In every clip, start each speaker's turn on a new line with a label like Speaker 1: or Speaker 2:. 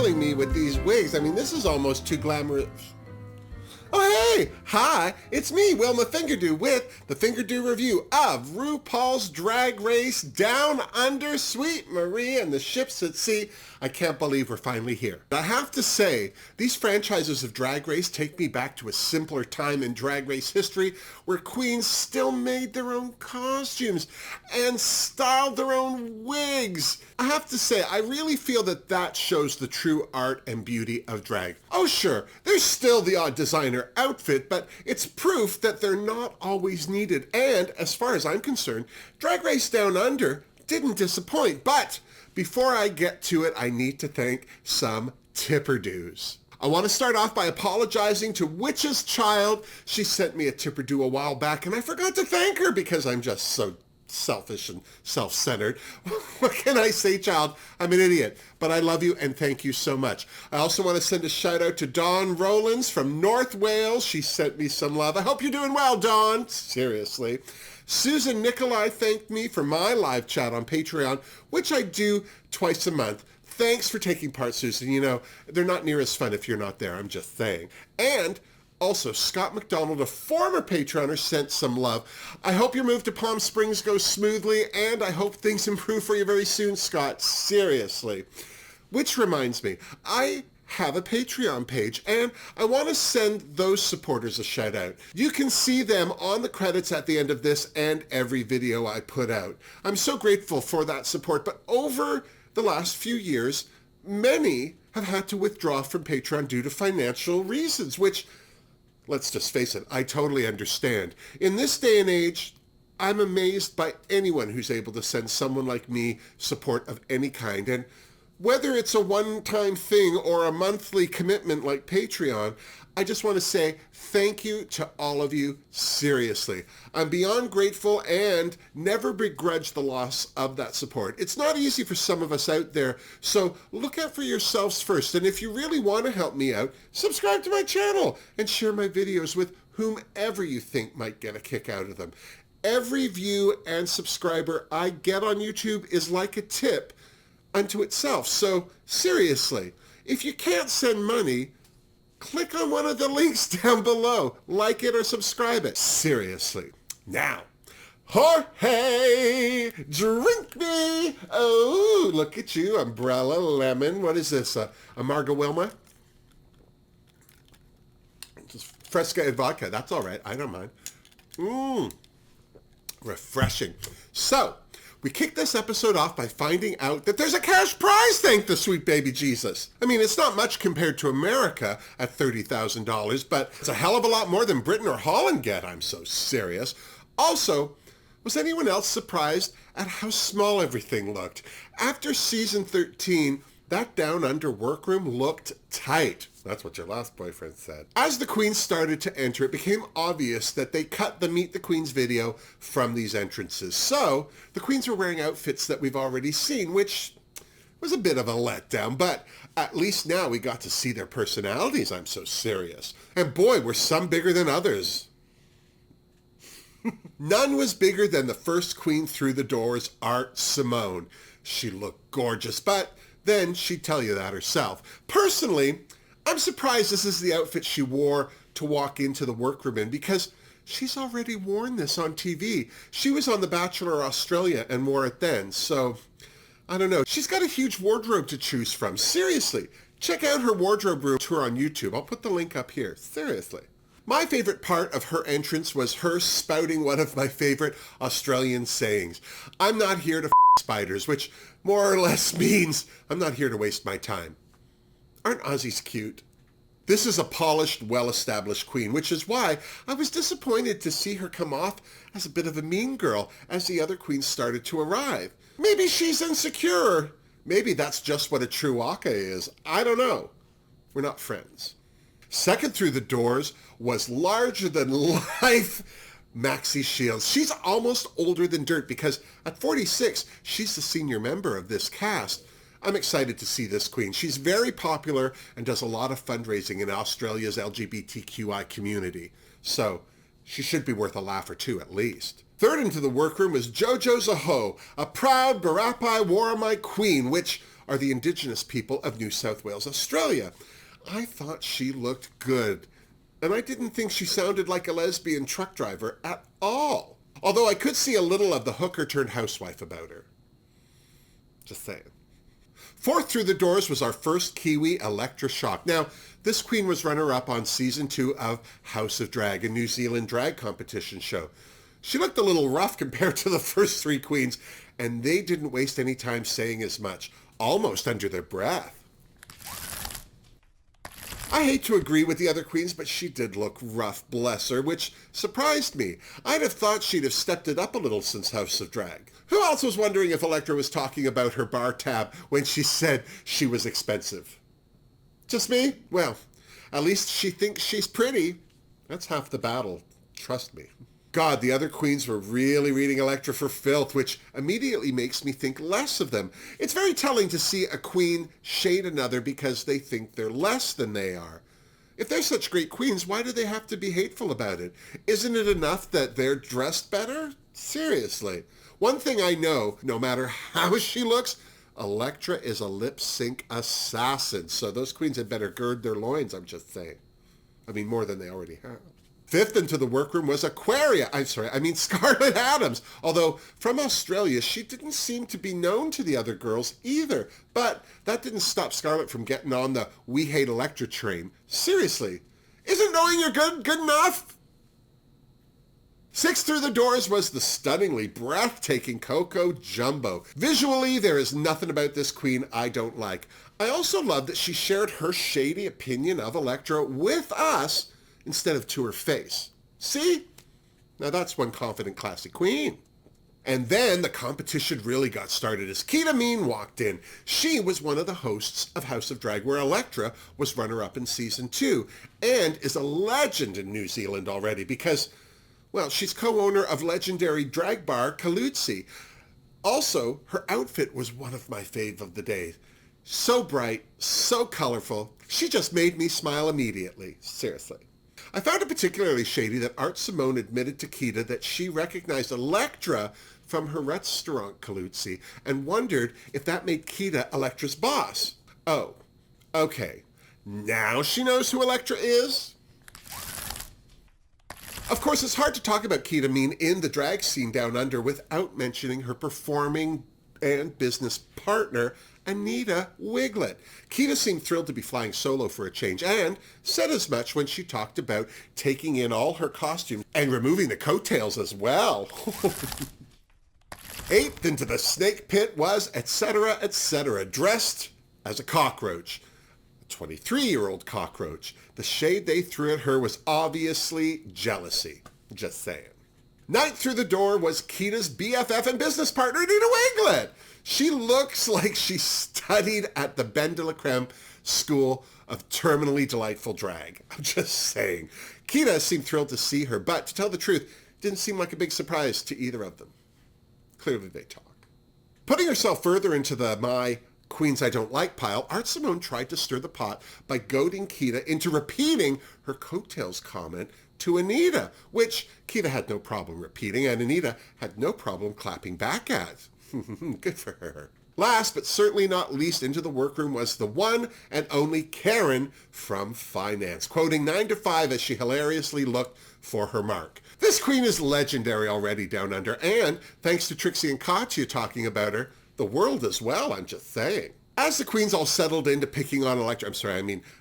Speaker 1: spoiling me with these wigs. I mean, this is almost too glamorous. Oh, hey! Hi, it's me, Wilma Fingerdoo, with the Fingerdoo review of RuPaul's Drag Race Down Under, Sweet Marie and the Ships at Sea. I can't believe we're finally here. I have to say, these franchises of Drag Race take me back to a simpler time in Drag Race history where queens still made their own costumes and styled their own wigs. I have to say, I really feel that that shows the true art and beauty of drag. Oh sure, there's still the odd designer outfit, but it's proof that they're not always needed. And as far as I'm concerned, Drag Race Down Under didn't disappoint. But before I get to it, I need to thank some tipperdoos. I want to start off by apologizing to Witch's Child. She sent me a tipperdoo a while back and I forgot to thank her because I'm just so selfish and self-centered. What can I say, child? I'm an idiot, but I love you and thank you so much. I also want to send a shout out to Dawn Rowlands from North Wales. She sent me some love. I hope you're doing well, Dawn. Seriously. Susan Nicolai thanked me for my live chat on Patreon, which I do twice a month. Thanks for taking part, Susan. You know, they're not near as fun if you're not there. I'm just saying. And also, Scott McDonald, a former Patreoner, sent some love. I hope your move to Palm Springs goes smoothly, and I hope things improve for you very soon, Scott. Seriously. Which reminds me, I have a Patreon page, and I want to send those supporters a shout out. You can see them on the credits at the end of this and every video I put out. I'm so grateful for that support, but over the last few years, many have had to withdraw from Patreon due to financial reasons, which, let's just face it, I totally understand. In this day and age, I'm amazed by anyone who's able to send someone like me support of any kind. And whether it's a one-time thing or a monthly commitment like Patreon, I just want to say thank you to all of you, seriously. I'm beyond grateful and never begrudge the loss of that support. It's not easy for some of us out there, so look out for yourselves first. And if you really want to help me out, subscribe to my channel and share my videos with whomever you think might get a kick out of them. Every view and subscriber I get on YouTube is like a tip unto itself. So seriously, if you can't send money, click on one of the links down below, like it or subscribe it. Seriously. Now, Jorge, drink me. Oh, look at you, umbrella, lemon. What is this, a Marga Wilma? Just Fresca and vodka, that's all right, I don't mind. Refreshing. So, we kick this episode off by finding out that there's a cash prize, thank the sweet baby Jesus. I mean, it's not much compared to America at $30,000, but it's a hell of a lot more than Britain or Holland get. I'm so serious. Also, was anyone else surprised at how small everything looked? After season 13, that down under workroom looked tight. That's what your last boyfriend said. As the queens started to enter, it became obvious that they cut the Meet the Queens video from these entrances. So the queens were wearing outfits that we've already seen, which was a bit of a letdown, but at least now we got to see their personalities. I'm so serious. And boy, were some bigger than others. None was bigger than the first queen through the doors, Art Simone. She looked gorgeous, but then she'd tell you that herself. Personally, I'm surprised this is the outfit she wore to walk into the workroom in because she's already worn this on TV. She was on The Bachelor Australia and wore it then, so I don't know. She's got a huge wardrobe to choose from. Seriously, check out her wardrobe room tour on YouTube. I'll put the link up here. Seriously. My favorite part of her entrance was her spouting one of my favorite Australian sayings. I'm not here to spiders, which more or less means I'm not here to waste my time. Aren't Aussies cute? This is a polished, well-established queen, which is why I was disappointed to see her come off as a bit of a mean girl as the other queens started to arrive. Maybe she's insecure. Maybe that's just what a true waka is. I don't know. We're not friends. Second through the doors was larger-than-life Maxie Shields. She's almost older than dirt because at 46, she's the senior member of this cast. I'm excited to see this queen. She's very popular and does a lot of fundraising in Australia's LGBTQI community. So she should be worth a laugh or two at least. Third into the workroom was Jojo Zaho, a proud Barapai Waramai queen, which are the Indigenous people of New South Wales, Australia. I thought she looked good, and I didn't think she sounded like a lesbian truck driver at all. Although I could see a little of the hooker turned housewife about her. Just saying. Fourth through the doors was our first Kiwi, Elektra Shock. Now, this queen was runner-up on season 2 of House of Drag, a New Zealand drag competition show. She looked a little rough compared to the first 3 queens, and they didn't waste any time saying as much, almost under their breath. I hate to agree with the other queens, but she did look rough, bless her, which surprised me. I'd have thought she'd have stepped it up a little since House of Drag. Who else was wondering if Elektra was talking about her bar tab when she said she was expensive? Just me? Well, at least she thinks she's pretty. That's half the battle, trust me. God, the other queens were really reading Elektra for filth, which immediately makes me think less of them. It's very telling to see a queen shade another because they think they're less than they are. If they're such great queens, why do they have to be hateful about it? Isn't it enough that they're dressed better? Seriously. One thing I know, no matter how she looks, Elektra is a lip sync assassin. So those queens had better gird their loins, I'm just saying. I mean, more than they already have. Fifth into the workroom was Scarlett Adams. Although from Australia, she didn't seem to be known to the other girls either. But that didn't stop Scarlett from getting on the We Hate Elektra train. Seriously, isn't knowing you're good enough? Sixth through the doors was the stunningly breathtaking Coco Jumbo. Visually, there is nothing about this queen I don't like. I also love that she shared her shady opinion of Elektra with us instead of to her face. See? Now that's one confident, classy queen. And then the competition really got started as Kita Mean walked in. She was one of the hosts of House of Drag, where Elektra was runner-up in season 2, and is a legend in New Zealand already because, well, she's co-owner of legendary drag bar Kalutsi. Also, her outfit was one of my fave of the day. So bright, so colorful. She just made me smile immediately. Seriously. I found it particularly shady that Art Simone admitted to Kita that she recognized Elektra from her restaurant Kalutsi and wondered if that made Kita Elektra's boss. Oh, okay. Now she knows who Elektra is? Of course, it's hard to talk about Kita Mean in the drag scene down under without mentioning her performing and business partner, Anita Wigl'it. Kita seemed thrilled to be flying solo for a change and said as much when she talked about taking in all her costumes and removing the coattails as well. Eighth into the snake pit was etc., dressed as a cockroach. A 23-year-old cockroach. The shade they threw at her was obviously jealousy. Just saying. Ninth through the door was Kita's BFF and business partner, Anita Wigl'it. She looks like she studied at the Ben de la Creme School of Terminally Delightful Drag. I'm just saying. Kita seemed thrilled to see her, but to tell the truth, didn't seem like a big surprise to either of them. Clearly they talk. Putting herself further into the my queens I don't like pile, Art Simone tried to stir the pot by goading Kita into repeating her coattails comment to Anita, which Kita had no problem repeating, and Anita had no problem clapping back at. Good for her. Last, but certainly not least, into the workroom was the one and only Karen from Finance, quoting 9 to 5 as she hilariously looked for her mark. This queen is legendary already down under, and thanks to Trixie and Katya talking about her, the world as well, I'm just saying. As the queens all settled into picking on Elektra,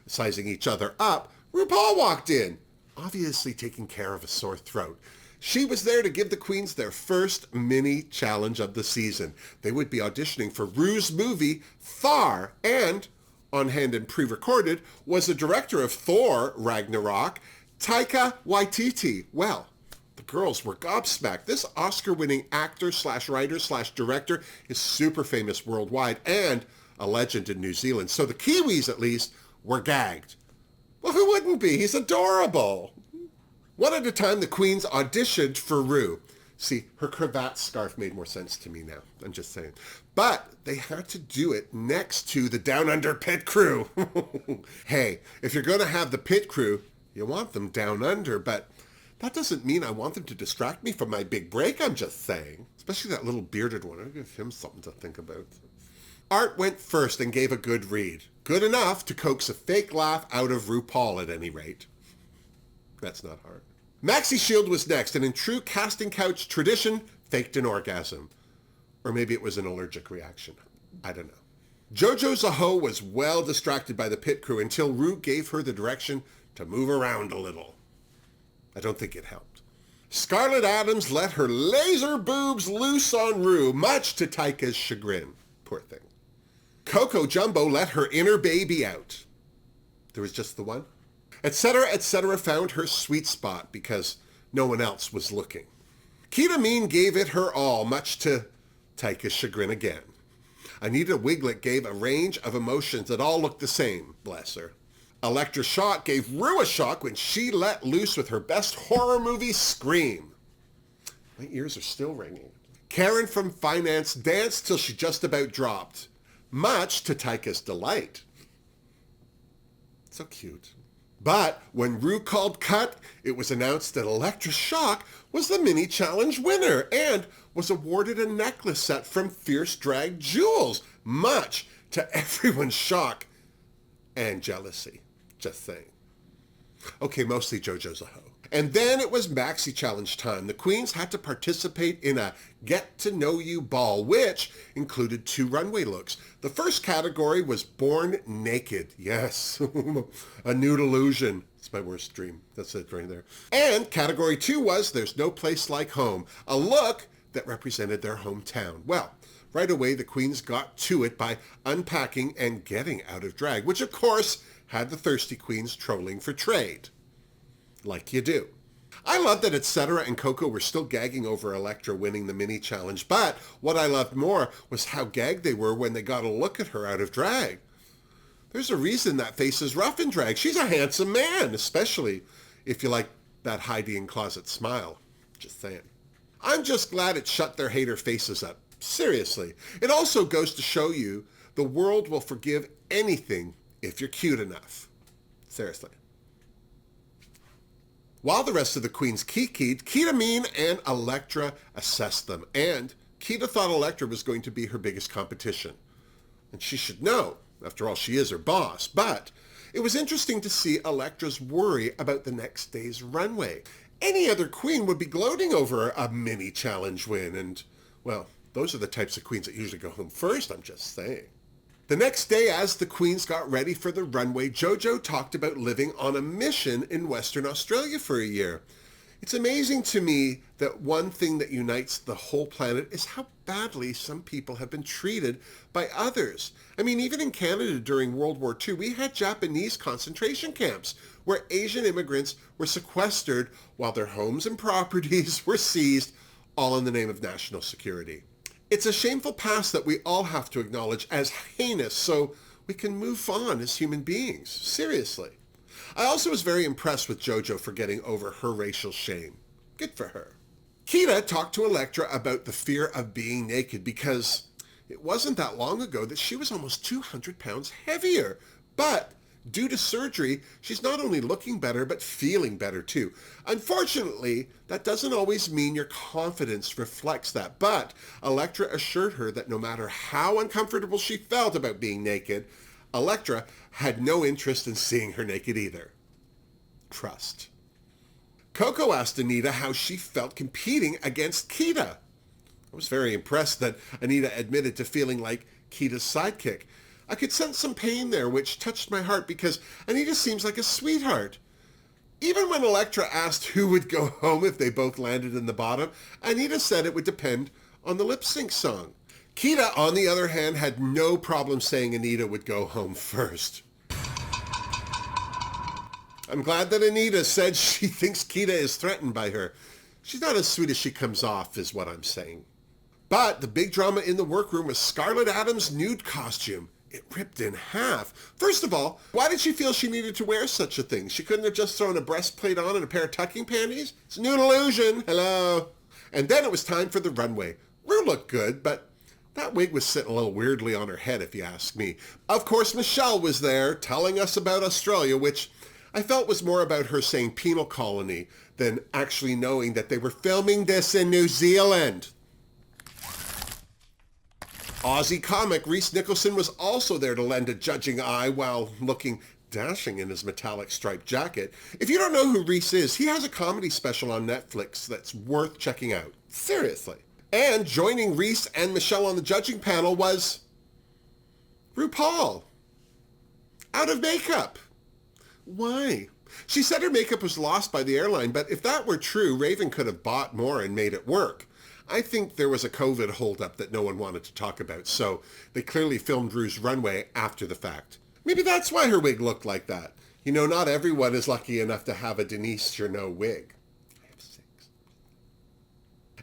Speaker 1: sizing each other up, RuPaul walked in, obviously taking care of a sore throat. She was there to give the queens their first mini challenge of the season. They would be auditioning for Ru's movie, Thor, and on hand and pre-recorded was the director of Thor Ragnarok, Taika Waititi. Well, the girls were gobsmacked. This Oscar-winning actor slash writer slash director is super famous worldwide and a legend in New Zealand. So the Kiwis, at least, were gagged. Well, who wouldn't be? He's adorable. One at a time, the queens auditioned for Ru. See, her cravat scarf made more sense to me now. I'm just saying. But they had to do it next to the Down Under pit crew. Hey, if you're going to have the pit crew, you want them down under, but that doesn't mean I want them to distract me from my big break, I'm just saying. Especially that little bearded one. I'll give him something to think about. Art went first and gave a good read. Good enough to coax a fake laugh out of RuPaul at any rate. That's not hard. Maxi Shield was next, and in true casting couch tradition, faked an orgasm. Or maybe it was an allergic reaction. I don't know. JoJo Zaho was well distracted by the pit crew until Ru gave her the direction to move around a little. I don't think it helped. Scarlett Adams let her laser boobs loose on Ru, much to Taika's chagrin. Poor thing. Coco Jumbo let her inner baby out. There was just the one. Etc. found her sweet spot because no one else was looking. Kita Mean gave it her all, much to Taika's chagrin again. Anita Wigl'it gave a range of emotions that all looked the same, bless her. Elektra Shock gave Ru a shock when she let loose with her best horror movie scream. My ears are still ringing. Karen from Finance danced till she just about dropped, much to Taika's delight. So cute. But when Ru called cut, it was announced that Elektra Shock was the mini challenge winner and was awarded a necklace set from Fierce Drag Jewels, much to everyone's shock and jealousy. Just saying. Okay, mostly JoJo Zaho. And then it was Maxi Challenge time. The queens had to participate in a get-to-know-you ball, which included 2 runway looks. The first category was Born Naked. Yes, a nude illusion. It's my worst dream. That's it right there. And category 2 was There's No Place Like Home, a look that represented their hometown. Well, right away the queens got to it by unpacking and getting out of drag, which of course had the thirsty queens trolling for trade. Like you do. I love that Etc. and Coco were still gagging over Elektra winning the mini challenge, but what I loved more was how gagged they were when they got a look at her out of drag. There's a reason that face is rough in drag. She's a handsome man, especially if you like that hiding closet smile. Just saying. I'm just glad it shut their hater faces up. Seriously. It also goes to show you the world will forgive anything if you're cute enough. Seriously. While the rest of the queens kikied, Kita Mean and Elektra assessed them, and Kita thought Elektra was going to be her biggest competition. And she should know, after all, she is her boss, but it was interesting to see Elektra's worry about the next day's runway. Any other queen would be gloating over a mini challenge win, and, well, those are the types of queens that usually go home first, I'm just saying. The next day, as the queens got ready for the runway, JoJo talked about living on a mission in Western Australia for a year. It's amazing to me that one thing that unites the whole planet is how badly some people have been treated by others. I mean, even in Canada during World War II, we had Japanese concentration camps where Asian immigrants were sequestered while their homes and properties were seized, all in the name of national security. It's a shameful past that we all have to acknowledge as heinous so we can move on as human beings. Seriously. I also was very impressed with JoJo for getting over her racial shame. Good for her. Kita talked to Elektra about the fear of being naked because it wasn't that long ago that she was almost 200 pounds heavier. But due to surgery, she's not only looking better, but feeling better too. Unfortunately, that doesn't always mean your confidence reflects that. But Elektra assured her that no matter how uncomfortable she felt about being naked, Elektra had no interest in seeing her naked either. Trust. Coco asked Anita how she felt competing against Kita. I was very impressed that Anita admitted to feeling like Kita's sidekick. I could sense some pain there, which touched my heart because Anita seems like a sweetheart. Even when Elektra asked who would go home if they both landed in the bottom, Anita said it would depend on the lip sync song. Kita, on the other hand, had no problem saying Anita would go home first. I'm glad that Anita said she thinks Kita is threatened by her. She's not as sweet as she comes off, is what I'm saying. But the big drama in the workroom was Scarlett Adams' nude costume. It ripped in half. First of all, why did she feel she needed to wear such a thing? She couldn't have just thrown a breastplate on and a pair of tucking panties? It's a nude illusion. Hello. And then it was time for the runway. Ru looked good, but that wig was sitting a little weirdly on her head, if you ask me. Of course, Michelle was there, telling us about Australia, which I felt was more about her saying penal colony than actually knowing that they were filming this in New Zealand. Aussie comic Rhys Nicholson was also there to lend a judging eye while looking dashing in his metallic striped jacket. If you don't know who Rhys is, he has a comedy special on Netflix that's worth checking out. Seriously. And joining Rhys and Michelle on the judging panel was RuPaul. Out of makeup. Why? She said her makeup was lost by the airline, but if that were true, Raven could have bought more and made it work. I think there was a COVID holdup that no one wanted to talk about, so they clearly filmed Ru's runway after the fact. Maybe that's why her wig looked like that. You know, not everyone is lucky enough to have a Denise Cherneau wig. I have 6.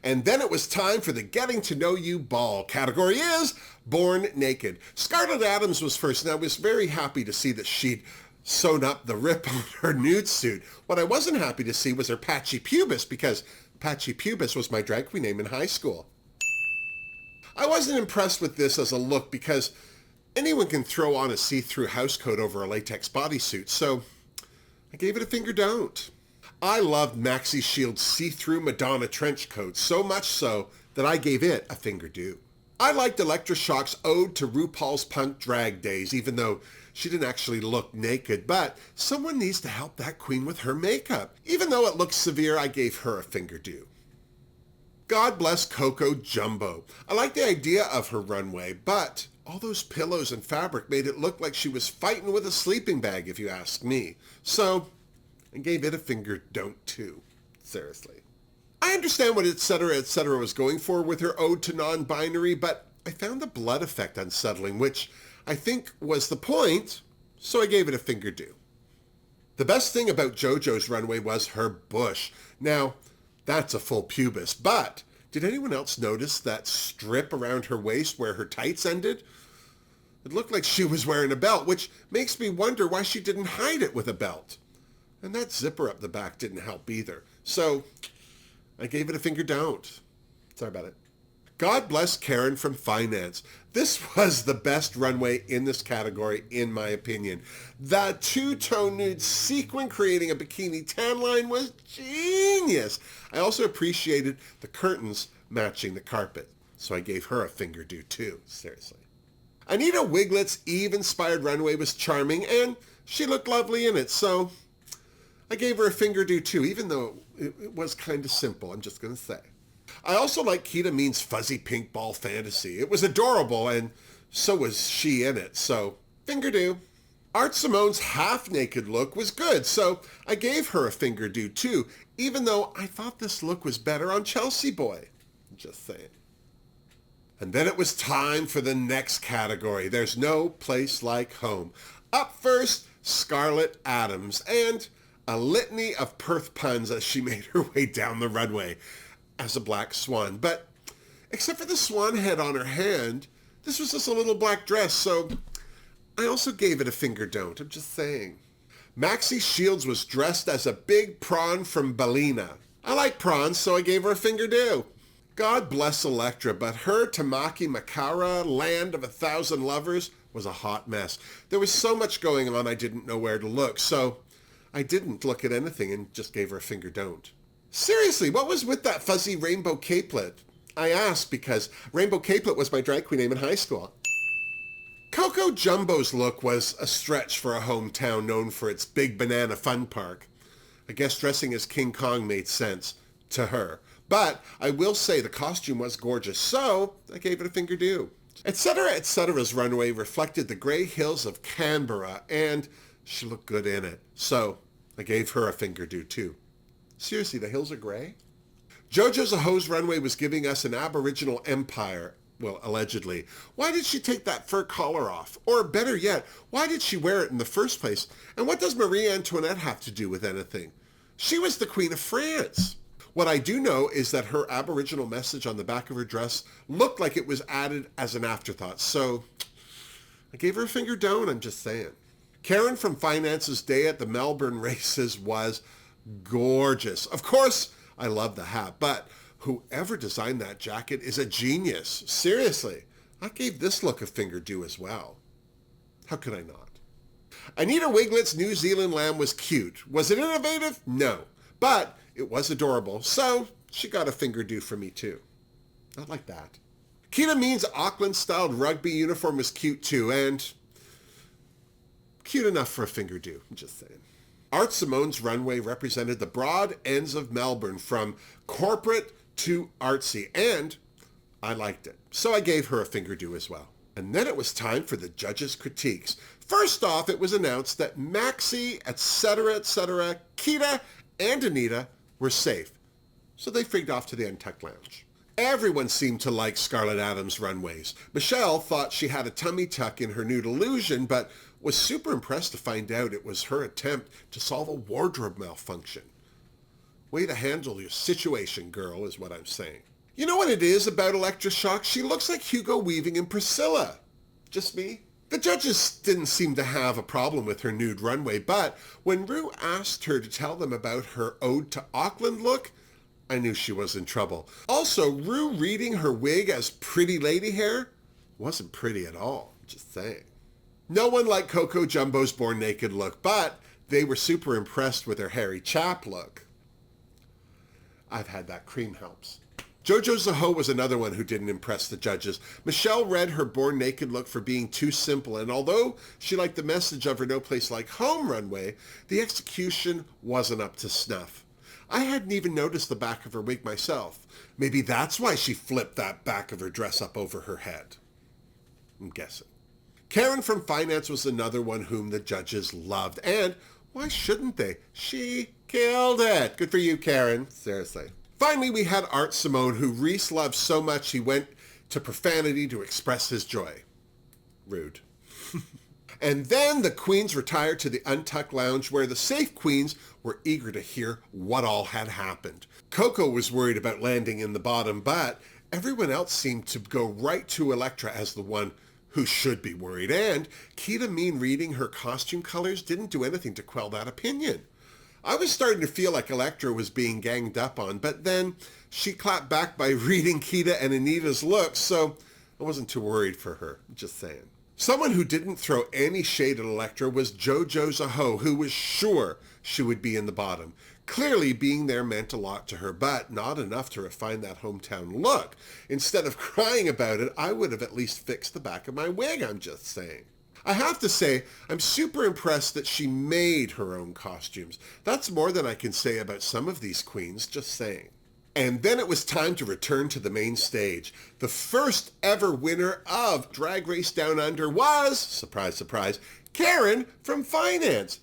Speaker 1: And then it was time for the Getting to Know You Ball. Category is Born Naked. Scarlett Adams was first, and I was very happy to see that she'd sewn up the rip on her nude suit. What I wasn't happy to see was her patchy pubis, because patchy pubis was my drag queen name in high school. I wasn't impressed with this as a look because anyone can throw on a see-through housecoat over a latex bodysuit, so I gave it a finger don't. I loved Maxi Shield's see-through Madonna trench coat, so much so that I gave it a finger do. I liked Electroshock's ode to RuPaul's punk drag days, even though she didn't actually look naked, but someone needs to help that queen with her makeup. Even though it looked severe, I gave her a finger do. God bless Coco Jumbo. I like the idea of her runway, but all those pillows and fabric made it look like she was fighting with a sleeping bag, if you ask me. So I gave it a finger don't too. Seriously. I understand what etc. was going for with her ode to non-binary, but I found the blood effect unsettling, which I think was the point, so I gave it a finger do. The best thing about JoJo's runway was her bush. Now, that's a full pubis, but did anyone else notice that strip around her waist where her tights ended? It looked like she was wearing a belt, which makes me wonder why she didn't hide it with a belt. And that zipper up the back didn't help either. So I gave it a finger don't. Sorry about it. God bless Karen from Finance. This was the best runway in this category, in my opinion. The two-tone nude sequin creating a bikini tan line was genius. I also appreciated the curtains matching the carpet, so I gave her a finger do too, seriously. Anita Wigl'it's Eve-inspired runway was charming, and she looked lovely in it, so I gave her a finger do too, even though it was kind of simple, I'm just going to say. I also like Kita Mean's fuzzy pink ball fantasy. It was adorable, and so was she in it, so finger do. Art Simone's half-naked look was good, so I gave her a finger do too, even though I thought this look was better on Chelsea Boy. Just saying. And then it was time for the next category. There's no place like home. Up first, Scarlett Adams, and a litany of Perth puns as she made her way down the runway as a black swan. But except for the swan head on her hand, this was just a little black dress, so I also gave it a finger don't. I'm just saying. Maxi Shields was dressed as a big prawn from Ballina. I like prawns, so I gave her a finger do. God bless Elektra, but her Tamaki Makara, Land of 1,000 Lovers, was a hot mess. There was so much going on I didn't know where to look, so I didn't look at anything and just gave her a finger don't. Seriously, what was with that fuzzy rainbow capelet? I asked because Rainbow Capelet was my drag queen name in high school. Coco Jumbo's look was a stretch for a hometown known for its big banana fun park. I guess dressing as King Kong made sense to her. But I will say the costume was gorgeous, so I gave it a finger do. Etcetera's runway reflected the grey hills of Canberra, and she looked good in it. So I gave her a finger do too. Seriously, the hills are grey? JoJo's A Ho's runway was giving us an Aboriginal empire. Well, allegedly. Why did she take that fur collar off? Or better yet, why did she wear it in the first place? And what does Marie Antoinette have to do with anything? She was the Queen of France. What I do know is that her Aboriginal message on the back of her dress looked like it was added as an afterthought. So I gave her a finger don't, I'm just saying. Karen from Finance's day at the Melbourne races was gorgeous. Of course, I love the hat, but whoever designed that jacket is a genius. Seriously, I gave this look a finger do as well. How could I not? Anita Wigl'it's New Zealand lamb was cute. Was it innovative? No. But it was adorable, so she got a finger do for me too. Not like that. Kita Mean's Auckland-styled rugby uniform was cute too, and cute enough for a Fingerdoo, I'm just saying. Art Simone's runway represented the broad ends of Melbourne, from corporate to artsy, and I liked it. So I gave her a Fingerdoo as well. And then it was time for the judges' critiques. First off, it was announced that Maxi, etc., Kita, and Anita were safe. So they frigged off to the Untucked lounge. Everyone seemed to like Scarlett Adams' runways. Michelle thought she had a tummy tuck in her nude illusion, but was super impressed to find out it was her attempt to solve a wardrobe malfunction. Way to handle your situation, girl, is what I'm saying. You know what it is about Electroshock? She looks like Hugo Weaving and Priscilla. Just me? The judges didn't seem to have a problem with her nude runway, but when Ru asked her to tell them about her Ode to Auckland look, I knew she was in trouble. Also, Ru reading her wig as pretty lady hair wasn't pretty at all, just saying. No one liked Coco Jumbo's Born Naked look, but they were super impressed with her Harry Chap look. I've had that, cream helps. Jojo Zaho was another one who didn't impress the judges. Michelle read her Born Naked look for being too simple, and although she liked the message of her No Place Like Home runway, the execution wasn't up to snuff. I hadn't even noticed the back of her wig myself. Maybe that's why she flipped that back of her dress up over her head. I'm guessing. Karen from Finance was another one whom the judges loved, and why shouldn't they? She killed it. Good for you, Karen. Seriously. Finally, we had Art Simone, who Reese loved so much he went to profanity to express his joy. Rude. And then the queens retired to the Untucked lounge, where the safe queens were eager to hear what all had happened. Coco was worried about landing in the bottom, but everyone else seemed to go right to Elektra as the one who should be worried. And Kita Mean reading her costume colors didn't do anything to quell that opinion. I was starting to feel like Elektra was being ganged up on, but then she clapped back by reading Kita and Anita's looks, so I wasn't too worried for her, just saying. Someone who didn't throw any shade at Elektra was Jojo Zaho, who was sure she would be in the bottom. Clearly, being there meant a lot to her, but not enough to refine that hometown look. Instead of crying about it, I would have at least fixed the back of my wig, I'm just saying. I have to say, I'm super impressed that she made her own costumes. That's more than I can say about some of these queens, just saying. And then it was time to return to the main stage. The first ever winner of Drag Race Down Under was, surprise, surprise, Karen from Finance.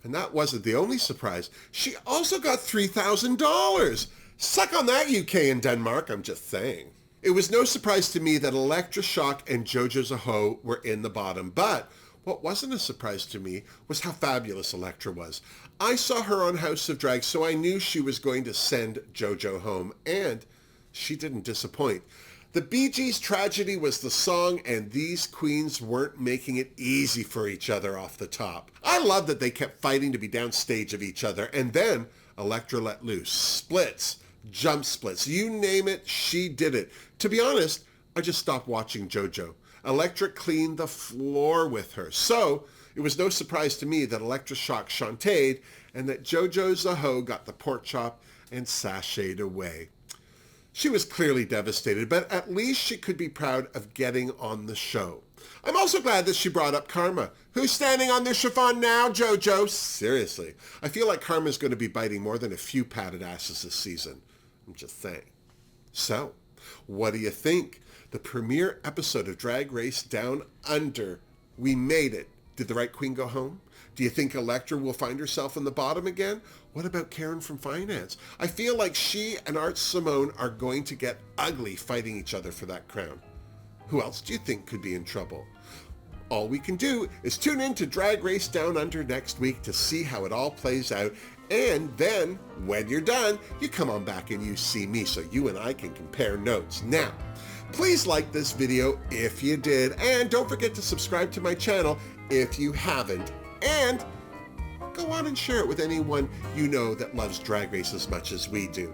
Speaker 1: And that wasn't the only surprise. She also got $3,000. Suck on that, UK and Denmark, I'm just saying. It was no surprise to me that Electroshock and Jojo Zaho were in the bottom, but what wasn't a surprise to me was how fabulous Elektra was. I saw her on House of Drag, so I knew she was going to send Jojo home, and she didn't disappoint. The Bee Gees' Tragedy was the song, and these queens weren't making it easy for each other off the top. I love that they kept fighting to be downstage of each other, and then Elektra let loose. Splits, jump splits, you name it, she did it. To be honest, I just stopped watching Jojo. Elektra cleaned the floor with her. So it was no surprise to me that Electroshock shantaed and that Jojo Zaho got the pork chop and sashayed away. She was clearly devastated, but at least she could be proud of getting on the show. I'm also glad that she brought up Karma. Who's standing on their chiffon now, Jojo? Seriously, I feel like Karma's going to be biting more than a few padded asses this season. I'm just saying. So, what do you think? The premiere episode of Drag Race Down Under. We made it. Did the right queen go home? Do you think Elektra will find herself in the bottom again? What about Karen from Finance? I feel like she and Art Simone are going to get ugly fighting each other for that crown. Who else do you think could be in trouble? All we can do is tune in to Drag Race Down Under next week to see how it all plays out. And then, when you're done, you come on back and you see me so you and I can compare notes. Now, please like this video if you did, and don't forget to subscribe to my channel if you haven't. And go on and share it with anyone you know that loves Drag Race as much as we do.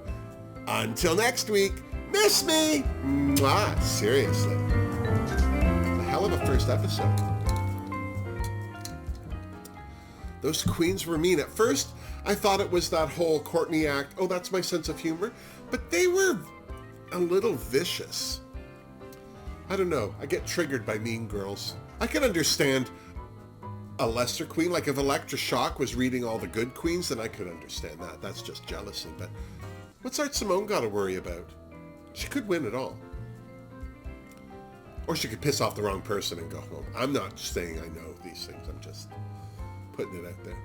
Speaker 1: Until next week, miss me? Mwah, seriously. A hell of a first episode. Those queens were mean. At first, I thought it was that whole Courtney act, oh, that's my sense of humor, but they were a little vicious. I don't know. I get triggered by mean girls. I can understand a lesser queen. Like if Electra Shock was reading all the good queens, then I could understand that. That's just jealousy. But what's Art Simone got to worry about? She could win it all. Or she could piss off the wrong person and go home. I'm not saying I know these things. I'm just putting it out there.